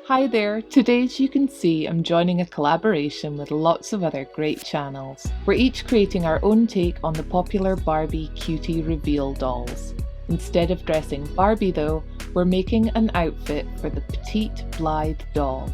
Hi there, today as you can see I'm joining a collaboration with lots of other great channels. We're each creating our own take on the popular Barbie Cutie reveal dolls. Instead of dressing Barbie though, we're making an outfit for the Petite Blythe doll.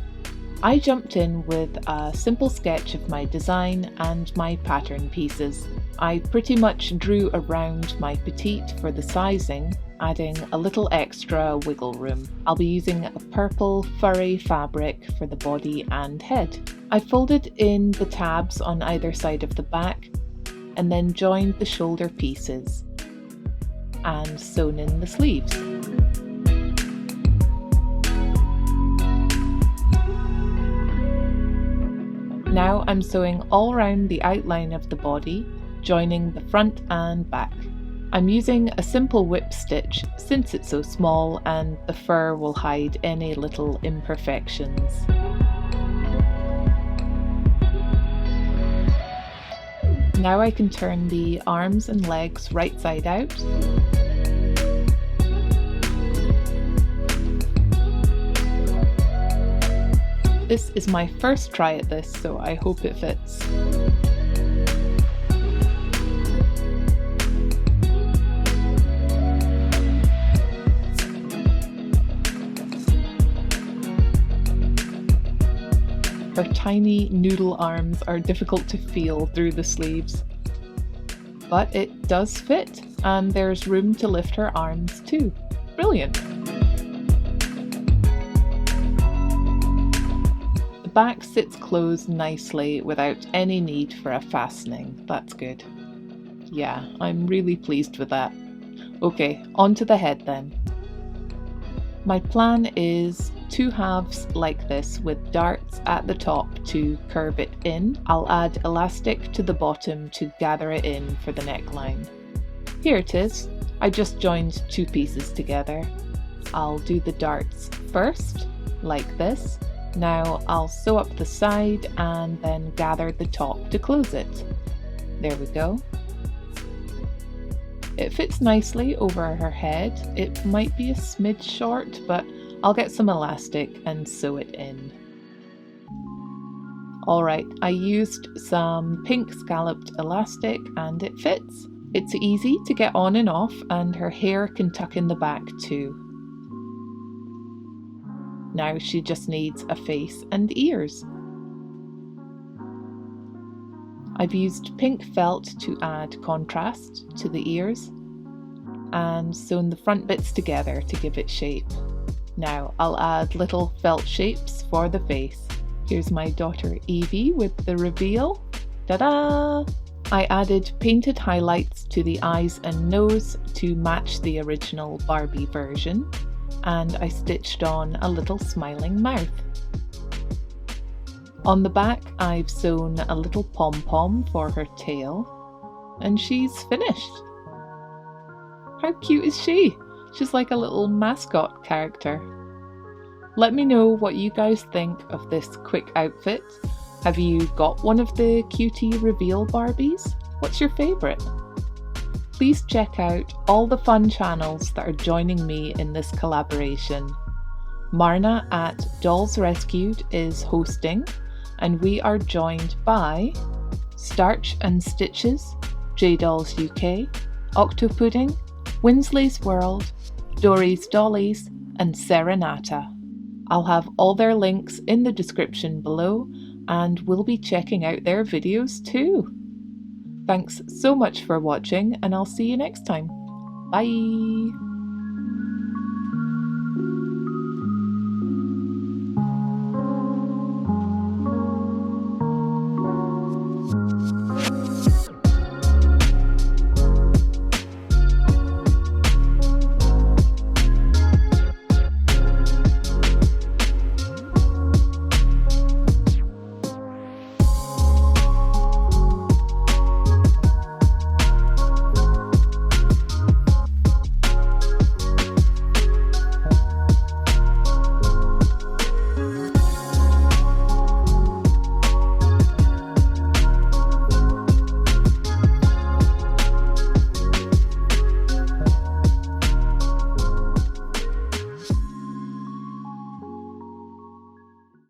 I jumped in with a simple sketch of my design and my pattern pieces. I pretty much drew around my petite for the sizing, adding a little extra wiggle room. I'll be using a purple furry fabric for the body and head. I folded in the tabs on either side of the back and then joined the shoulder pieces and sewn in the sleeves. Now I'm sewing all around the outline of the body, joining the front and back. I'm using a simple whip stitch since it's so small and the fur will hide any little imperfections. Now I can turn the arms and legs right side out. This is my first try at this, so I hope it fits. Her tiny noodle arms are difficult to feel through the sleeves, but it does fit, and there's room to lift her arms too. Brilliant! The back sits closed nicely without any need for a fastening. That's good. Yeah, I'm really pleased with that. Okay, on to the head then. My plan is 2 halves like this with darts at the top to curve it in. I'll add elastic to the bottom to gather it in for the neckline. Here it is. I just joined 2 pieces together. I'll do the darts first, like this. Now I'll sew up the side and then gather the top to close it. There we go. It fits nicely over her head. It might be a smidge short, but I'll get some elastic and sew it in. Alright, I used some pink scalloped elastic and it fits. It's easy to get on and off, and her hair can tuck in the back too. Now she just needs a face and ears. I've used pink felt to add contrast to the ears and sewn the front bits together to give it shape. Now I'll add little felt shapes for the face. Here's my daughter Evie with the reveal. Ta-da! I added painted highlights to the eyes and nose to match the original Barbie version, and I stitched on a little smiling mouth. On the back I've sewn a little pom-pom for her tail, and she's finished. How cute is she? She's like a little mascot character. Let me know what you guys think of this quick outfit. Have you got one of the Cutie reveal Barbies? What's your favourite? Please check out all the fun channels that are joining me in this collaboration. Marna at Dolls Rescued is hosting, and we are joined by Starch and Stitches, J-Dolls UK, Octopudding, Winsley's World, DoriesDollies, and Serenata. I'll have all their links in the description below, and we'll be checking out their videos too. Thanks so much for watching, and I'll see you next time. Bye!